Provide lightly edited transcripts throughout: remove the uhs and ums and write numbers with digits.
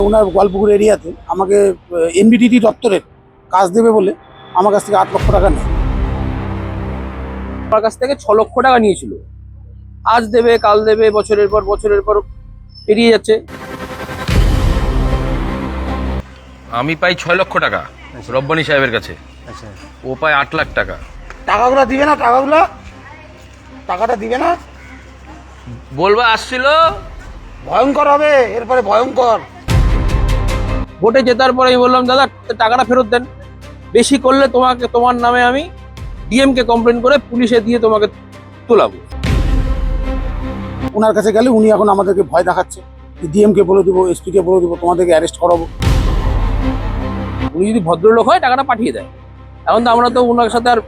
ওনার গোয়ালপুকুর এরিয়াতে আমাকে এনবিডিটি দপ্তরের কাজ দেবে বলে আমার কাছ থেকে 8 লক্ষ টাকা নেয়। আমার কাছ থেকে 6 লক্ষ টাকা নিয়েছিল। আজ দেবে, কাল দেবে, বছরের পর পেরিয়ে যাচ্ছে। আমি পাই 6 লক্ষ টাকা রব্বানী সাহেবের কাছে, ও পায় 8 লাখ টাকা। টাকাগুলো দিবে না? টাকাটা দিবে না? বলবা আসছিল, ভয়ঙ্কর হবে, এরপরে ভয়ঙ্কর। ভোটে জেতার পরে আমি বললাম, দাদা টাকাটা ফেরত দেন, বেশি করলে তোমার নামে আমি ডিএমকে কমপ্লেন করে পুলিশে দিয়ে তোমাকে তোলাবো। ওনার কাছে গেলে উনি এখন আমাদেরকে ভয় দেখাচ্ছে, ডিএমকে বলে দেবো, এসপিকে বলে দেবো, তোমাদেরকে অ্যারেস্ট করাবো। উনি যদি ভদ্রলোক হয় টাকাটা পাঠিয়ে দেয়। এখন তো আমরা তো ওনার সাথে আর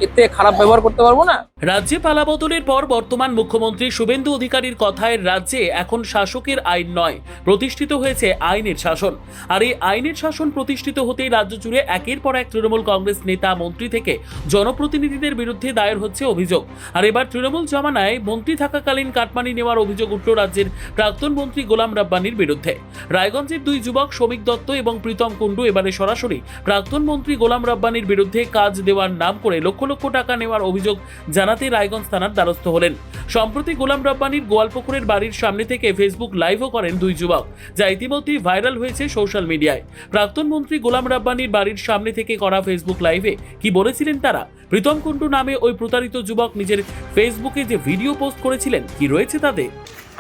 এতে খারাপ ব্যবহার করতে পারবো না। রাজ্যে পালাবদলের পর বর্তমান মুখ্যমন্ত্রী শুভেন্দু অধিকারীর কথায় রাজ্যে এখন শাসকের আইন নয়, প্রতিষ্ঠিত হয়েছে আইনের শাসন। আর এই আইনের শাসন প্রতিষ্ঠিত হতেই রাজ্য জুড়ে একের পর এক তৃণমূল কংগ্রেস নেতা, মন্ত্রী থেকে জনপ্রতিনিধিদের বিরুদ্ধে দায়ের হচ্ছে অভিযোগ। আর এবার তৃণমূল জমানায় মন্ত্রী থাকাকালীন কাটমানি নেওয়ার অভিযোগ উঠল রাজ্যের প্রাক্তন মন্ত্রী গোলাম রাব্বানির বিরুদ্ধে। রায়গঞ্জের দুই যুবক শমিক দত্ত এবং প্রীতম কুণ্ডু এবারে সরাসরি প্রাক্তন মন্ত্রী গোলাম রাব্বানির বিরুদ্ধে কাজ দেওয়ার নাম করে লক্ষ লক্ষ টাকা নেওয়ার অভিযোগ জানাতে রায়গঞ্জ থানার দ্বারস্থ হলেন। সম্প্রতি গোলাম রাব্বানির গোয়ালপুকুরের বাড়ির সামনে থেকে ফেসবুক লাইভও করেন দুই যুবক, যা ইতিমধ্যেই ভাইরাল হয়েছে সোশ্যাল মিডিয়ায়। প্রাক্তন মন্ত্রী গোলাম রাব্বানির বাড়ির সামনে থেকে করা ফেসবুক লাইভে কি বলেছিলেন তারা? প্রীতম কুণ্ডু নামে ওই প্রতারিত যুবক নিজের ফেসবুকে যে ভিডিও পোস্ট করেছিলেন, কি রয়েছে তাতে?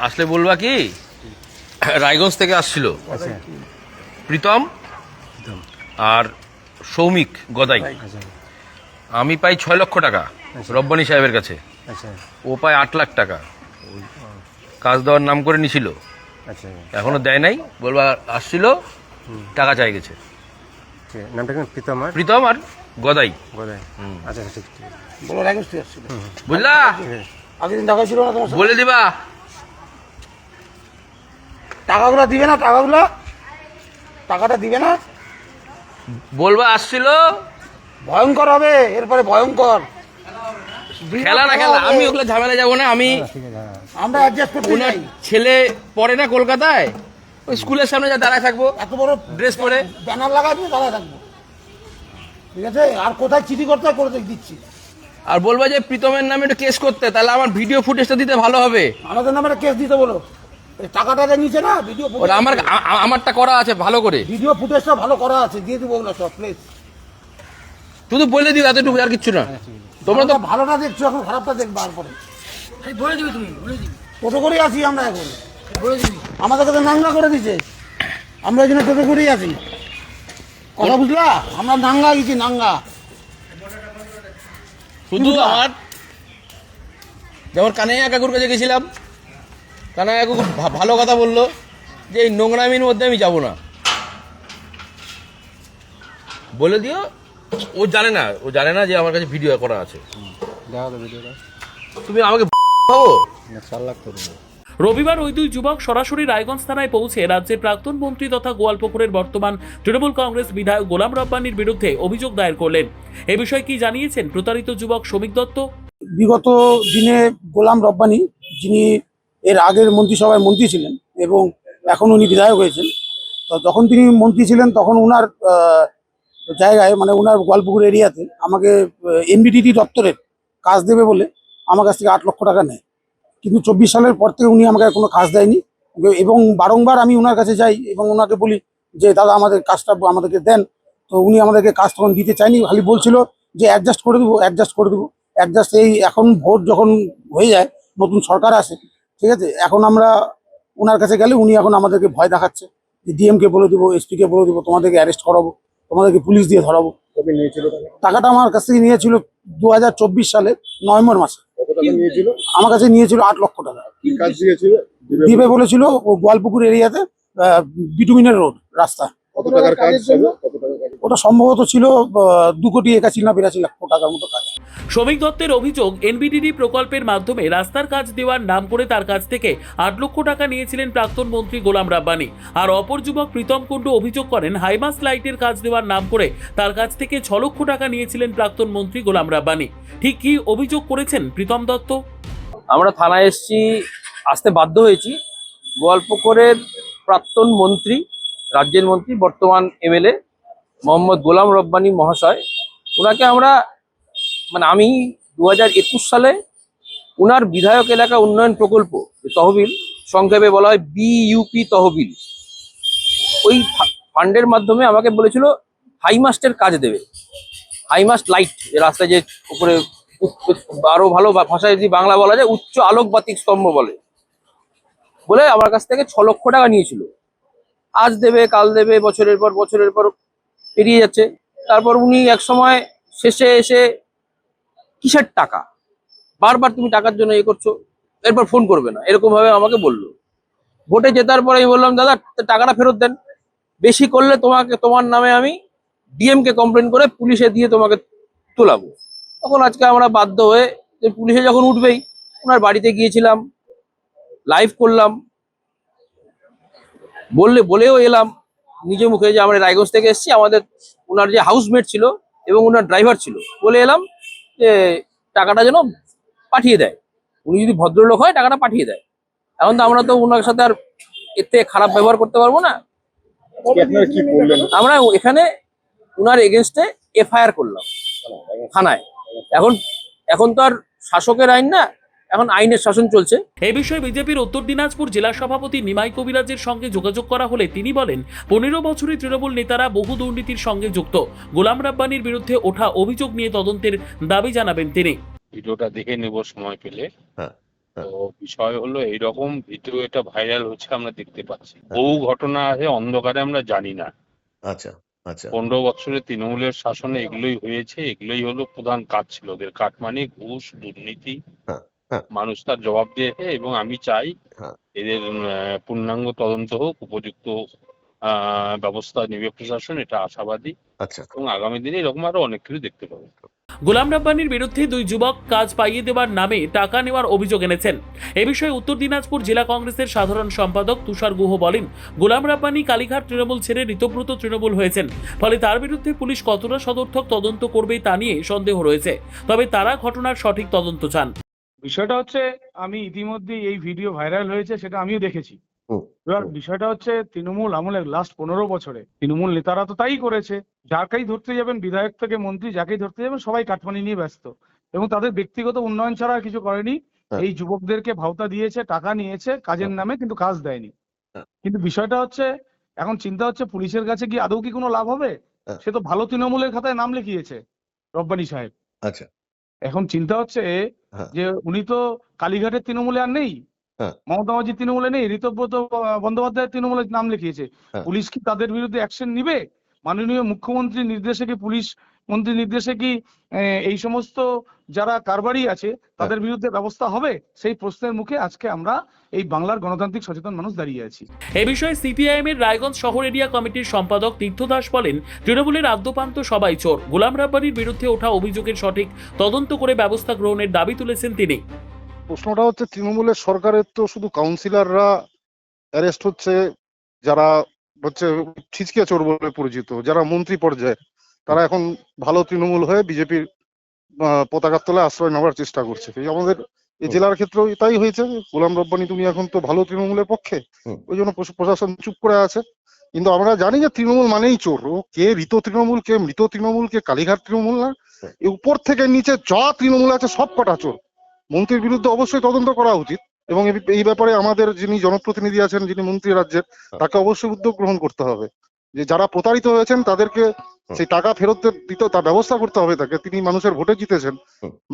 আসলে বলবা কি, রায়গঞ্জ থেকে আসছিল প্রীতম আর সৌমিক গদাই। আমি পাই 6 লক্ষ টাকা রব্বানী সাহেবের কাছে, ও পায় 8 লাখ টাকা। কাজ দেওয়ার নাম করে নিছিল, এখনো দেয় নাই। বলবা আসছিল, টাকা চাই গেছে। প্রীতম আর গদাই। বলো রায়গঞ্জ থেকে আসছিল, বুঝলা? আগের দিন দেখা ছিল না তোমার সাথে? বলে দিবা টাকাগুলো দিবে না? টাকাটা দিবে না? বলবা আসছিল, ভয়ঙ্কর হবে, এরপরে ভয়ঙ্কর। খেলা না খেলা, আমি ওগুলো ঝামেলা যাবো না। আমি আমরা অ্যাডজাস্ট করতে ওনার চাই। ছেলে পড়ে না কলকাতায়, ওই স্কুলের সামনে যা দাঁড়ায় থাকবো, এত বড় ড্রেস পরে ব্যানার লাগাবি, দাঁড়ায় থাকবো, ঠিক আছে? আর কোথায় চিঠি করতে হয় করে দিচ্ছি। আর বলবা যে প্রীতমের নামে একটু কেস করতে, তাহলে আমার ভিডিও ফুটেজটা দিতে ভালো হবে। আমাদের নামে একটা কেস দিতে বলো। এই টাকাটা নিচে না, ভিডিও ওটা আমারটা করা আছে ভালো করে, ভিডিও ফুটেজটা ভালো করা আছে, দিয়ে দিব ওগুলো সব। প্লিজ শুধু বলে দিও, এতটুকু, আর কিচ্ছু না। তোমরা তো ভালোটা দেখছো, এখন খারাপটা দেখবা। পরে বলে দিবি, তুমি বলে দিবি। টোটো করেই আছি আমরা এখন, বলে দিবি। আমাদেরকে তো নাঙ্গা করে দিছে, আমরা এখানে টোটো করেই আছি, কথা বুঝলা? আমরা নাঙ্গা গেছি, নাঙ্গা। শুধু আমার যেমন কানাইয়া কাকুর কাছে গেছিলাম, কানাইয়া কাকু ভালো কথা বললো যে এই নোংরামির মধ্যে আমি যাব না। বলে দিও, ও জানে না যে আমার কাছে ভিডিও করা আছে। তুমি আমাকে ভাবো। রবিবার ওই দুই যুবক সরাসরি রায়গঞ্জ থানায় পৌঁছে রাজ্যের প্রাক্তন মন্ত্রী তথা গোয়ালপুকুরের বর্তমান তৃণমূল কংগ্রেস বিধায়ক গোলাম রাব্বানির বিরুদ্ধে অভিযোগ দায়ের করলেন। এ বিষয়ে কি জানিয়েছেন প্রতারিত যুবক শমিক দত্ত? বিগত দিনে গোলাম রব্বানী, যিনি এর আগের মন্ত্রিসভায় মন্ত্রী ছিলেন এবং এখন উনি বিধায়ক হয়েছেন, তো যখন তিনি মন্ত্রী ছিলেন তখন ওনার জায়গায়, মানে ওনার গোয়ালপুকুর এরিয়াতে আমাকে এনবিডিটি দপ্তরের কাজ দেবে বলে আমার কাছ থেকে 8 লক্ষ টাকা নেয়। কিন্তু 24 সালের পর থেকে উনি আমাকে কোনো কাজ দেয়নি, এবং বারংবার আমি ওনার কাছে যাই এবং ওনাকে বলি যে দাদা আমাদের কাজটা আমাদেরকে দেন। তো উনি আমাদেরকে কাজ তখন দিতে চায়নি, খালি বলছিল যে অ্যাডজাস্ট করে দেবো। এই এখন ভোট যখন হয়ে যায়, নতুন সরকার আসে, ঠিক আছে, এখন আমরা ওনার কাছে গেলে উনি এখন আমাদেরকে ভয় দেখাচ্ছে, যে ডিএমকে বলে দেবো, এসপিকে বলে দেবো, তোমাদেরকে অ্যারেস্ট করাবো, তোমাদেরকে পুলিশ দিয়ে ধরাবো। টাকাটা আমার কাছ থেকে নিয়েছিল 2024 সালে নভেম্বর মাসে। আমার কাছে নিয়েছিল 8 লক্ষ টাকা। দিবে বলেছিল ও গোয়ালপুকুর এরিয়াতে, বিটুমিনের রোড রাস্তা। ওটা সম্ভবত ছিল 2,81,82 লাখ টাকার মতো কাজ। শমিক দত্তের অভিযোগ, এনবিডিডি প্রকল্পের মাধ্যমে রাস্তার কাজ দেওয়ার নাম করে তার কাছ থেকে 8 লক্ষ টাকা নিয়েছিলেন প্রাক্তন মন্ত্রী গোলাম রাব্বানি। আর অপর যুবক প্রীতম কুণ্ডু অভিযোগ করেন, হাইমাস লাইটের কাজ দেওয়ার নাম করে তার কাছ থেকে 6 লক্ষ টাকা নিয়েছিলেন প্রাক্তন মন্ত্রী গোলাম রাব্বানি। ঠিক কি অভিযোগ করেছেন প্রীতম দত্ত? আমরা থানায় আসতে বাধ্য হয়েছি। গোয়ালপুকুরের প্রাক্তন মন্ত্রী রাজ্যের মন্ত্রী, বর্তমান এমএলএ মোহাম্মদ গোলাম রব্বানী মহাশয়, ওনাকে আমরা আমি 2021 সালে উনার বিধায়ক এলাকা উন্নয়ন প্রকল্প, যে তহবিল, সংক্ষেপে বলা হয় বিইউপি তহবিল, ওই ফান্ডের মাধ্যমে আমাকে বলেছিল হাইমাস্টের কাজ দেবে। হাইমাস্ট লাইট, যে রাস্তায় যে উপরে আরো ভালো ভাষায় যদি বাংলা বলা যায় উচ্চ আলোকবাতিক স্তম্ভ বলে আমার কাছ থেকে 6 লক্ষ টাকা নিয়েছিল। আজ দেবে, কাল দেবে, বছরের পর পেরিয়ে যাচ্ছে। তারপর উনি এক সময় শেষে এসে কিসের টাকা, বারবার তুমি টাকার জন্য করছো, এরপর ফোন করবে না, এরকম ভাবে আমাকে বললো। ভোটে জেতার পরে আমি বললাম, দাদা টাকাটা ফেরত দেন, বেশি করলে তোমার নামে আমি ডিএমকে কমপ্লেন করে পুলিশে দিয়ে তোমাকে তোলাবো। তখন আজকে আমরা বাধ্য হয়ে, যে পুলিশে যখন উঠবেই, ওনার বাড়িতে গিয়েছিলাম, লাইভ করলাম, বলেও এলাম নিজে মুখে যে আমরা রায়গঞ্জ থেকে এসেছি, আমাদের ওনার যে হাউসমেট ছিল এবং ওনার ড্রাইভার ছিল, বলে এলাম যে টাকাটা যেন পাঠিয়ে দেয়, উনি যদি ভদ্রলোক হয় টাকাটা পাঠিয়ে দেয়। এখন তো আমরা তো ওনার সাথে আর এতে খারাপ ব্যবহার করতে পারবো না। আমরা এখানে ওনার এগেনস্টে এফআইআর করলাম থানায়। এখন তো আর শাসকের আইন না, এখন আইনের শাসন চলছে। এই বিষয়ে বিজেপির উত্তর দিনাজপুর জেলা সভাপতি নিমাই কবিরাজের সঙ্গে যোগাযোগ করা হলে তিনি বলেন, 15 বছরের তৃণমূল নেতারা বহু দুর্নীতির সঙ্গে যুক্ত। গোলাম রাব্বানির বিরুদ্ধে ওঠা অভিযোগ নিয়ে তদন্তের দাবি জানাবেন তিনি। ভিডিওটা দেখে নেব সময় পেলে। তো বিষয় হলো এইরকম, ভিডিও এটা ভাইরাল হচ্ছে, আমরা দেখতে পাচ্ছি। বহু ঘটনা আছে অন্ধকারে আমরা জানি না। আচ্ছা আচ্ছা 15 বছরের তৃণমূলের শাসনে এগুলোই হয়েছে, এগুলোই হলো প্রধান কাজ ছিল ওদের, কাটমানি, ঘুষ, দুর্নীতি। হ্যাঁ, হ্যাঁ। মানুষ তার জবাব দিয়েছে এবং আমি চাই হ্যাঁ। এদের পূর্ণাঙ্গ তদন্ত হোক, উপযুক্ত ব্যবস্থা নেবে প্রশাসন, এটা আশাবাদী। আচ্ছা এবং আগামী দিনে এরকম আরো অনেক কিছু দেখতে পাবো। গোলাম রাব্বানির বিরুদ্ধে 2 যুবক কাজ পাইয়ে দেওয়ার নামে টাকা নেওয়ার অভিযোগ এনেছেন। এ বিষয়ে উত্তর দিনাজপুর জেলা কংগ্রেসের সাধারণ সম্পাদক তুষার গুহ বলেন, গোলাম রাব্বানি কালীঘাট তৃণমূল ছেড়ে ঋতব্রত তৃণমূল হয়েছেন, ফলে তার বিরুদ্ধে পুলিশ কতটা সদর্থক তদন্ত করবে তা নিয়ে সন্দেহ রয়েছে। তবে তারা ঘটনার সঠিক তদন্ত চান। বিষয়টা হচ্ছে, আমি ইতিমধ্যে এই ভিডিও ভাইরাল হয়েছে, সেটা আমিও দেখেছি। হুম, এবার হুম। বিষয়টা হচ্ছে, তৃণমূল আমলে লাস্ট 15 বছরে তৃণমূল নেতারা তো তাই করেছে। যাকেই ধরতে যাবেন, বিধায়ক থেকে মন্ত্রী, যাকেই ধরতে যাবেন সবাই কাটমানি নিয়ে ব্যস্ত, এবং তাদের ব্যক্তিগত উন্নয়ন ছাড়া আর কিছু করেনি। হ্যাঁ। এই যুবকদেরকে ভাওতা দিয়েছে, টাকা নিয়েছে কাজের নামে, কিন্তু কাজ দেয়নি। হ্যাঁ। কিন্তু বিষয়টা হচ্ছে, এখন চিন্তা হচ্ছে পুলিশের কাছে কি আদৌ কি কোনো লাভ হবে? হ্যাঁ। সে তো ভালো তৃণমূলের খাতায় নাম লিখিয়েছে রব্বানী সাহেব। আচ্ছা এখন চিন্তা হচ্ছে হ্যাঁ। যে উনি তো কালীঘাটের তৃণমূলে আর নেই, হ্যাঁ। মমতা ব্যানার্জির তৃণমূলে নেই, ঋতব্রত বন্দ্যোপাধ্যায়ের তৃণমূলে নাম লিখিয়েছে। হ্যাঁ। পুলিশ কি তাদের বিরুদ্ধে অ্যাকশন নিবে? মাননীয় মুখ্যমন্ত্রীর নির্দেশে কি, পুলিশ মন্ত্রীর নির্দেশে কি এই সমস্ত যারা কারবারি আছে তাদের বিরুদ্ধে ব্যবস্থা হবে? সেই প্রশ্নের মুখে আজকে আমরা এই বাংলার গণতান্ত্রিক সচেতন মানুষ দাঁড়িয়ে আছি। এ বিষয়ে সিপিআইএম এর রায়গঞ্জ শহর এরিয়া কমিটির সম্পাদক তীর্থ দাস বলেন, তৃণমূলের আদ্যপান্ত সবাই চোর। গোলাম রাব্বানির বিরুদ্ধে ওঠা অভিযোগের সঠিক তদন্ত করে ব্যবস্থা গ্রহণের দাবি তুলেছেন তিনি। প্রশ্নটা হচ্ছে, তৃণমূলের সরকারের তো শুধু কাউন্সিলররা অ্যারেস্ট হচ্ছে, যারা হচ্ছে ছিচকিয়া চোর বলে পরিচিত, যারা মন্ত্রী পর্যায়ে, তারা এখন ভালো তৃণমূল হয়ে বিজেপির পতাকার তলায় আশ্রয় নেওয়ার চেষ্টা করছে। এই আমাদের এই জেলার ক্ষেত্রেও তাই হয়েছে। গোলাম রব্বানী তুমি এখন তো ভালো তৃণমূলের পক্ষে, ওই জন্য প্রশাসন চুপ করে আছে। কিন্তু আমরা জানি যে তৃণমূল মানেই চোর। ও কে ঋত তৃণমূল, কে মৃত তৃণমূল, কে কালীঘাট তৃণমূল না, এই উপর থেকে নিচে যা তৃণমূল আছে সব কটা চোর। মন্ত্রীর বিরুদ্ধে অবশ্যই তদন্ত করা উচিত, এবং এই ব্যাপারে আমাদের যিনি জনপ্রতিনিধি আছেন, যিনি মন্ত্রী রাজ্যের, তাকে অবশ্যই উদ্যোগ গ্রহণ করতে হবে। যে যারা প্রতারিত হয়েছেন তাদেরকে সেই টাকা ফেরত দিতে তার ব্যবস্থা করতে হবে তাকে। তিনি মানুষের ভোটে জিতেছেন,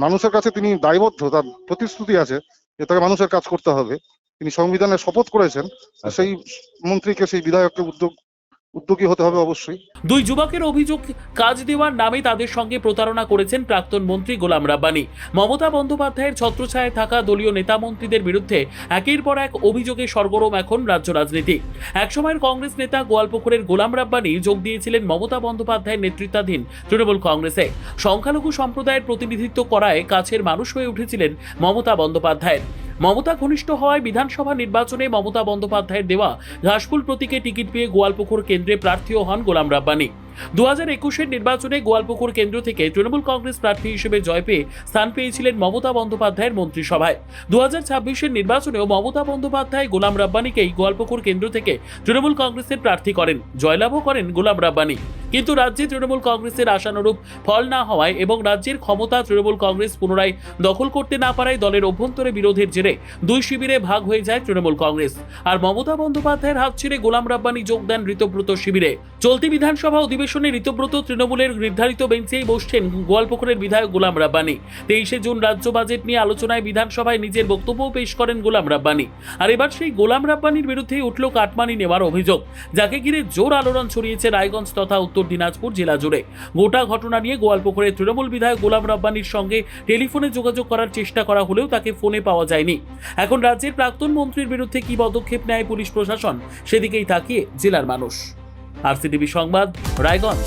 মানুষের কাছে তিনি দায়বদ্ধ, তার প্রতিশ্রুতি আছে যে তাকে মানুষের কাজ করতে হবে। তিনি সংবিধানের শপথ করেছেন, সেই মন্ত্রীকে, সেই বিধায়ককে উদ্যোগী হতে হবে অবশ্যই। 2 যুবকের অভিযোগ, কাজ দেওয়ার নামে তাদের সঙ্গে প্রতারণা করেছেন প্রাক্তন মন্ত্রী গোলাম রাব্বানি। মমতা বন্দ্যোপাধ্যায়ের ছত্রছায়ায় থাকা দলীয় নেতা মন্ত্রীদের বিরুদ্ধে একের পর এক অভিযোগে সরগরম এখন রাজ্য রাজনীতি। একসময়ের কংগ্রেস নেতা গোয়ালপুকুরের গোলাম রাব্বানি যোগ দিয়েছিলেন মমতা বন্দ্যোপাধ্যায়ের নেতৃত্বাধীন তৃণমূল কংগ্রেসে। সংখ্যালঘু সম্প্রদায়ের প্রতিনিধিত্ব করায় কাছের মানুষ হয়ে উঠেছিলেন মমতা বন্দ্যোপাধ্যায়ের। মমতা ঘনিষ্ঠ হওয়ায় বিধানসভা নির্বাচনে মমতা বন্দ্যোপাধ্যায়ের দেওয়া ঘাসফুল প্রতীকে টিকিট পেয়ে গোয়ালপুকুর কেন্দ্রে প্রার্থীও হন গোলাম রাব্বানি। 2021-এর নির্বাচনে গোয়ালপুকুর কেন্দ্র থেকে তৃণমূল কংগ্রেস প্রার্থী হিসেবে জয় পেয়ে স্থান পেয়েছিলেন মমতা বন্দ্যোপাধ্যায়ের মন্ত্রিসভায়। 2026-এর নির্বাচনেও মমতা বন্দ্যোপাধ্যায় গোলাম রাব্বানিকেই গোয়ালপুকুর কেন্দ্র থেকে তৃণমূল কংগ্রেসের প্রার্থী করেন, জয়লাভও করেন গোলাম রাব্বানি। কিন্তু রাজ্যে তৃণমূল কংগ্রেসের আশানুরূপ ফল না হওয়ায় এবং রাজ্যের ক্ষমতা তৃণমূল কংগ্রেস পুনরায় দখল করতে না পারায় দলের অভ্যন্তরে বিরোধের জেরে দুই শিবিরে ভাগ হয়ে যায় তৃণমূল কংগ্রেস। আর মমতা বন্দ্যোপাধ্যায়ের হাত ছেড়ে গোলাম রাব্বানি যোগ দেন ঋতব্রত শিবিরে। চলতি বিধানসভা অধিবেশনে ঋতব্রত তৃণমূলের নির্ধারিত বেঞ্চেই বসছেন গোয়ালপুকুরের বিধায়ক গোলাম রাব্বানি। 23শে জুন রাজ্য বাজেট নিয়ে আলোচনায় বিধানসভায় নিজের বক্তব্য পেশ করেন গোলাম রাব্বানি। আর এবার সেই গোলাম রাব্বানির বিরুদ্ধে উঠল কাটমানি নেওয়ার অভিযোগ, যাকে ঘিরে জোর আলোড়ন ছড়িয়েছে রায়গঞ্জ তথা উত্তর দিনাজপুর জেলা জুড়ে। গোটা ঘটনা নিয়ে গোয়ালপুকুরের তৃণমূল বিধায়ক গোলাম রাব্বানির সঙ্গে টেলিফোনে যোগাযোগ করার চেষ্টা করা হলেও তাকে ফোনে পাওয়া যায়নি। এখন রাজ্যের প্রাক্তন মন্ত্রীর বিরুদ্ধে কি পদক্ষেপ নেয় পুলিশ প্রশাসন, সেদিকেই তাকিয়ে জেলার মানুষ। RCTV সংবাদ, রায়গঞ্জ।